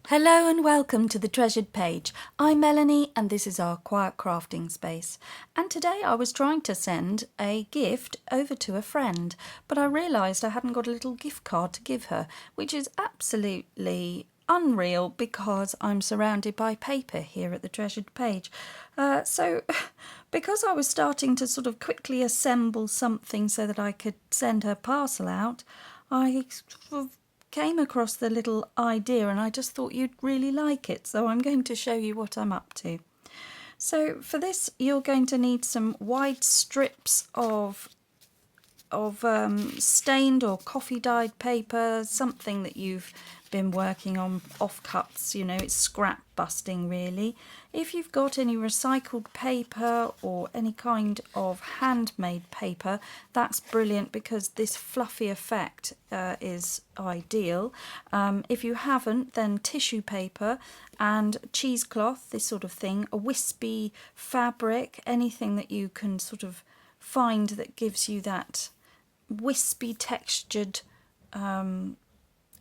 Hello and welcome to the Treasured Page. I'm Melanie and this is our quiet crafting space. And today I was trying to send a gift over to a friend, but I realised I hadn't got a little gift card to give her, which is absolutely unreal because I'm surrounded by paper here at the Treasured Page. So because I was starting to sort of quickly assemble something so that I could send her parcel out, I sort of came across the little idea and I just thought you'd really like it, so I'm going to show you what I'm up to. So for this you're going to need some wide strips of stained or coffee dyed paper, something that you've been working on, offcuts, you know, it's scrap busting really. If you've got any recycled paper or any kind of handmade paper, that's brilliant because this fluffy effect is ideal. If you haven't, then tissue paper and cheesecloth, this sort of thing, a wispy fabric, anything that you can sort of find that gives you that wispy textured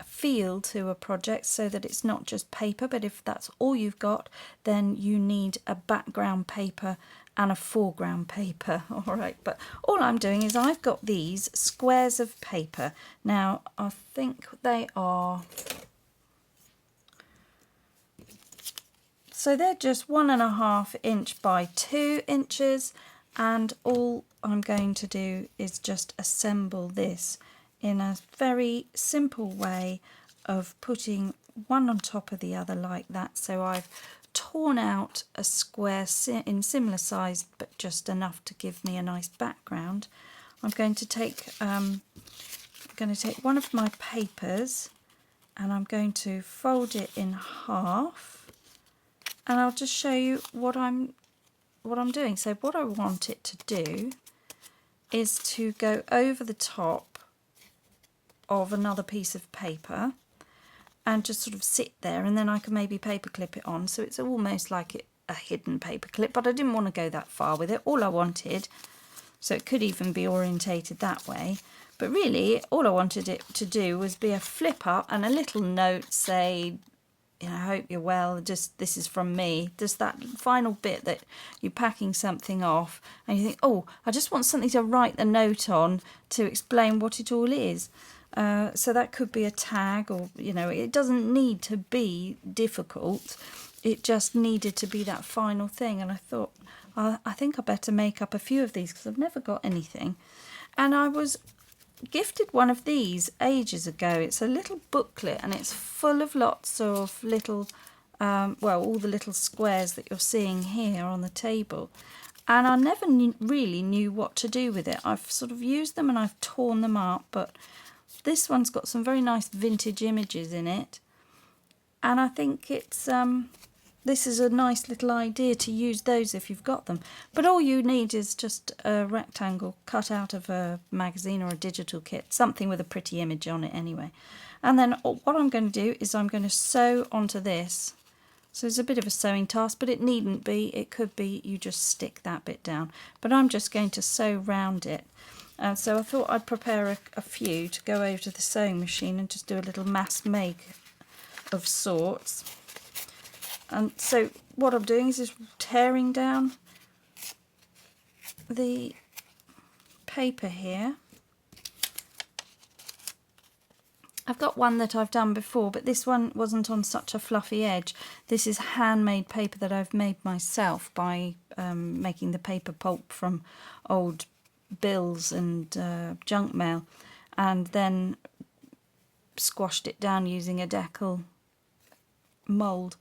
feel to a project so that it's not just paper. But if that's all you've got, then you need a background paper and a foreground paper. All right, but all I'm doing is I've got these squares of paper. Now I think they are, so they're just 1.5 inch by 2 inches, and all I'm going to do is just assemble this in a very simple way of putting one on top of the other like that. So I've torn out a square in similar size but just enough to give me a nice background. I'm going to take one of my papers and I'm going to fold it in half, and I'll just show you what I'm doing. So what I want it to do is to go over the top of another piece of paper and just sort of sit there, and then I can maybe paper clip it on, so it's almost like a hidden paper clip, but I didn't want to go that far with it. All I wanted, so it could even be orientated that way, but really all I wanted it to do was be a flip up and a little note, say, you know, I hope you're well, just this is from me. Just that final bit that you're packing something off and you think, oh, I just want something to write the note on to explain what it all is. So that could be a tag, or, you know, it doesn't need to be difficult. It just needed to be that final thing. And I thought, I think I better make up a few of these because I've never got anything. And I was gifted one of these ages ago. It's a little booklet and it's full of lots of little, well, all the little squares that you're seeing here on the table. And I never really knew what to do with it. I've sort of used them and I've torn them up, but this one's got some very nice vintage images in it, and I think it's this is a nice little idea to use those if you've got them. But all you need is just a rectangle cut out of a magazine or a digital kit, something with a pretty image on it anyway. And then what I'm going to do is I'm going to sew onto this. So it's a bit of a sewing task, but it needn't be. It could be you just stick that bit down, but I'm just going to sew round it. So I thought I'd prepare a few to go over to the sewing machine and just do a little mass make of sorts. And so what I'm doing is just tearing down the paper here. I've got one that I've done before, but this one wasn't on such a fluffy edge. This is handmade paper that I've made myself by making the paper pulp from old bills and junk mail, and then squashed it down using a decal mould.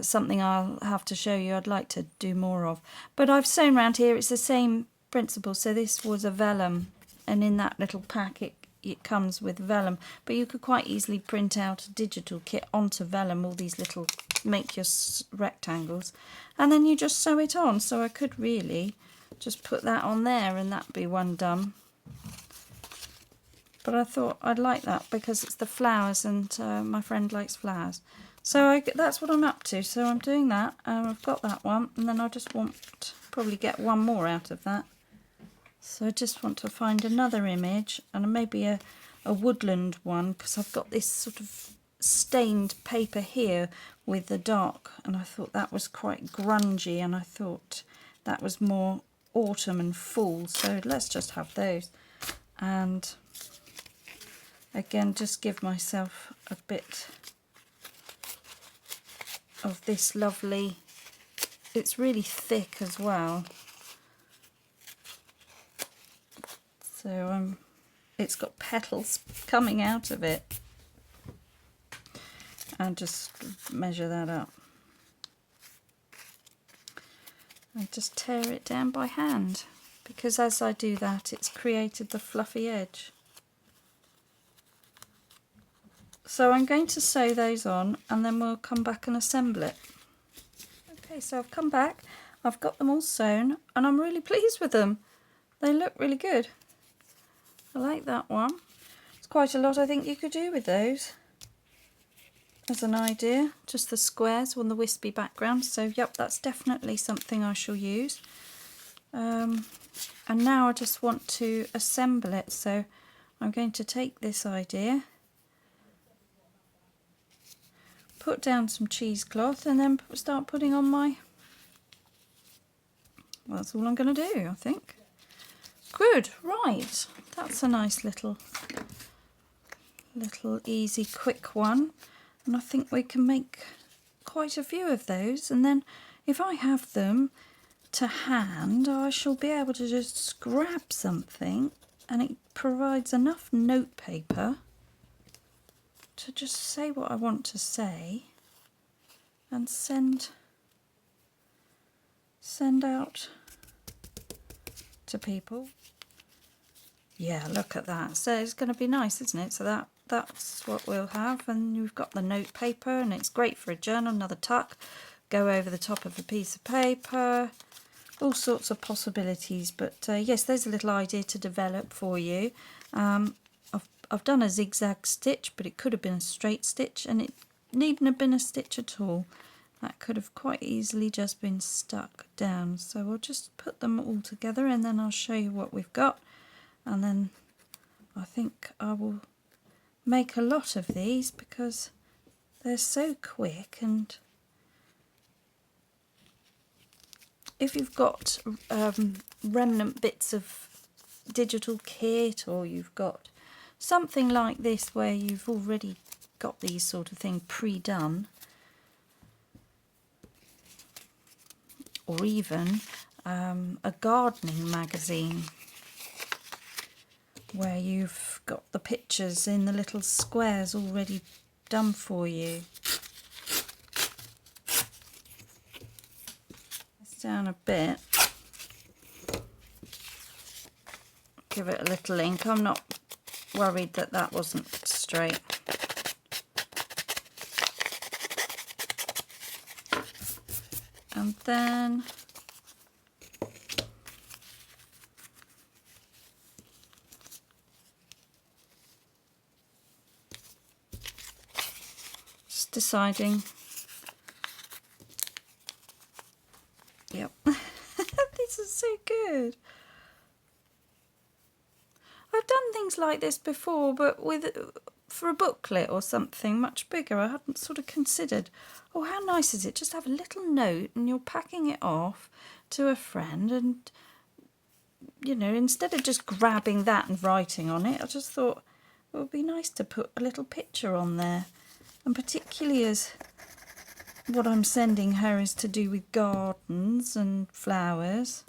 Something I'll have to show you, I'd like to do more of. But I've sewn around here, it's the same principle. So this was a vellum, and in that little pack it comes with vellum, but you could quite easily print out a digital kit onto vellum, all these little make your rectangles, and then you just sew it on. So I could really just put that on there and that'd be one done. But I thought I'd like that because it's the flowers, and my friend likes flowers. So that's what I'm up to. So I'm doing that. I've got that one, and then I just want to probably get one more out of that. So I just want to find another image, and maybe a woodland one, because I've got this sort of stained paper here with the dark, and I thought that was quite grungy, and I thought that was more autumn and fall, so let's just have those. And again, just give myself a bit of this lovely, it's really thick as well, so it's got petals coming out of it, and just measure that up and just tear it down by hand, because as I do that it's created the fluffy edge. So I'm going to sew those on and then we'll come back and assemble it. Okay, so I've come back, I've got them all sewn and I'm really pleased with them. They look really good. I like that one. It's quite a lot I think you could do with those as an idea, just the squares on the wispy background. So yep, that's definitely something I shall use. And now I just want to assemble it, so I'm going to take this idea, put down some cheesecloth and then start putting on my, well, that's all I'm going to do, I think. Good, right, that's a nice little easy quick one, and I think we can make quite a few of those, and then if I have them to hand I shall be able to just grab something, and it provides enough note paper to just say what I want to say and send out to people. Yeah, look at that. So it's going to be nice, isn't it? So that's what we'll have, and you've got the note paper, and it's great for a journal, another tuck, go over the top of a piece of paper, all sorts of possibilities. But yes, there's a little idea to develop for you. I've done a zigzag stitch, but it could have been a straight stitch, and it needn't have been a stitch at all. That could have quite easily just been stuck down. So we'll just put them all together and then I'll show you what we've got. And then I think I will make a lot of these because they're so quick, and if you've got remnant bits of digital kit, or you've got something like this where you've already got these sort of thing pre-done, or even a gardening magazine where you've got the pictures in the little squares already done for you. This down a bit, give it a little ink. I'm not worried that that wasn't straight. And then just deciding, yep, this is so good. I've done things like this before, but for a booklet or something much bigger. I hadn't sort of considered, oh, how nice is it just have a little note and you're packing it off to a friend, and you know, instead of just grabbing that and writing on it, I just thought it would be nice to put a little picture on there. And particularly as what I'm sending her is to do with gardens and flowers,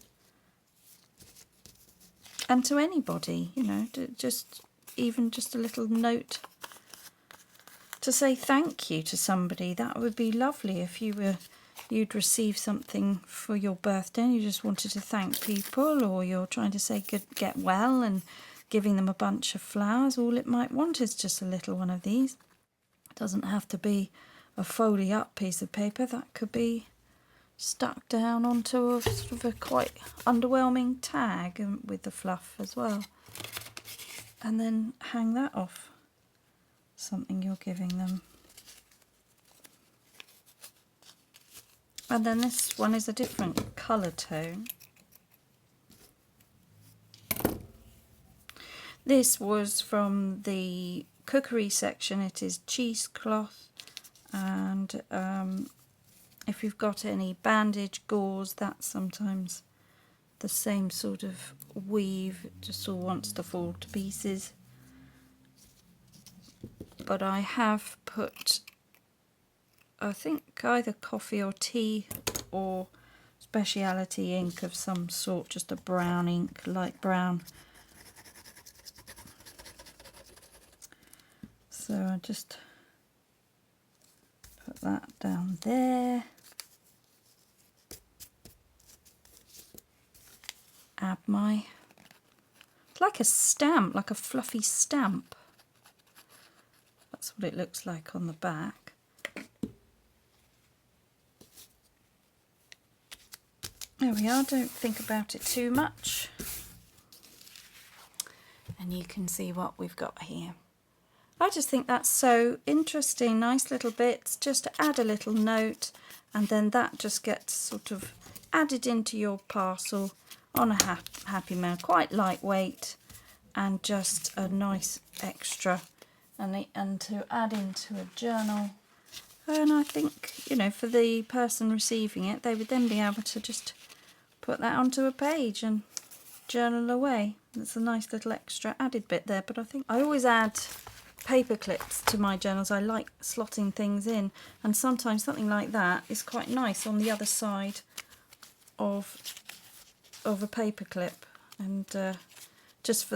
and to anybody, you know, just even just a little note to say thank you to somebody. That would be lovely if you'd receive something for your birthday and you just wanted to thank people, or you're trying to say get well and giving them a bunch of flowers. All it might want is just a little one of these. It doesn't have to be a folded up piece of paper. That could be stuck down onto a sort of a quite underwhelming tag with the fluff as well, and then hang that off something you're giving them. And then this one is a different colour tone. This was from the cookery section it is cheesecloth, and if you've got any bandage gauze, that's sometimes the same sort of weave, it just all wants to fall to pieces. But I have put, I think, either coffee or tea or speciality ink of some sort, just a brown ink, light brown. So I just put that down there. Add my, it's like a stamp, like a fluffy stamp. That's what it looks like on the back. There we are, don't think about it too much. And you can see what we've got here. I just think that's so interesting, nice little bits, just to add a little note, and then that just gets sort of added into your parcel on a happy mail, quite lightweight and just a nice extra, and to add into a journal. And I think, you know, for the person receiving it, they would then be able to just put that onto a page and journal away. It's a nice little extra added bit there. But I think I always add paper clips to my journals. I like slotting things in, and sometimes something like that is quite nice on the other side of a paper clip, and just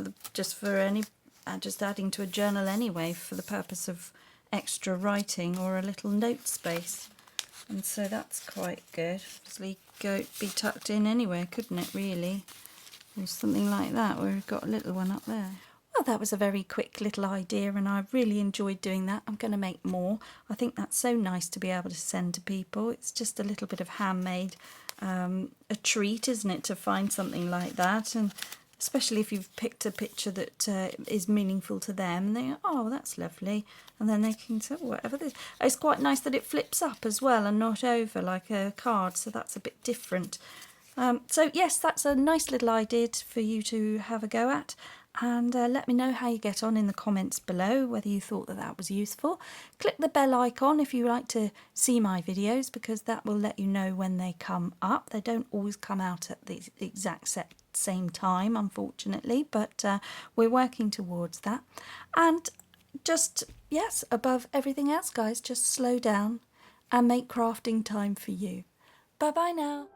adding to a journal anyway, for the purpose of extra writing or a little note space. And so that's quite good. Obviously be tucked in anywhere, couldn't it, really? Or something like that, where we've got a little one up there. Well, that was a very quick little idea, and I really enjoyed doing that. I'm going to make more. I think that's so nice to be able to send to people. It's just a little bit of handmade, a treat, isn't it, to find something like that, and especially if you've picked a picture that is meaningful to them, and they go, oh, that's lovely, and then they can say, oh, whatever this. It's quite nice that it flips up as well and not over like a card, so that's a bit different. So yes, that's a nice little idea for you to have a go at. And let me know how you get on in the comments below, whether you thought that was useful. Click the bell icon if you like to see my videos, because that will let you know when they come up. They don't always come out at the exact same time, unfortunately, but we're working towards that. And just, yes, above everything else, guys, just slow down and make crafting time for you. Bye bye now.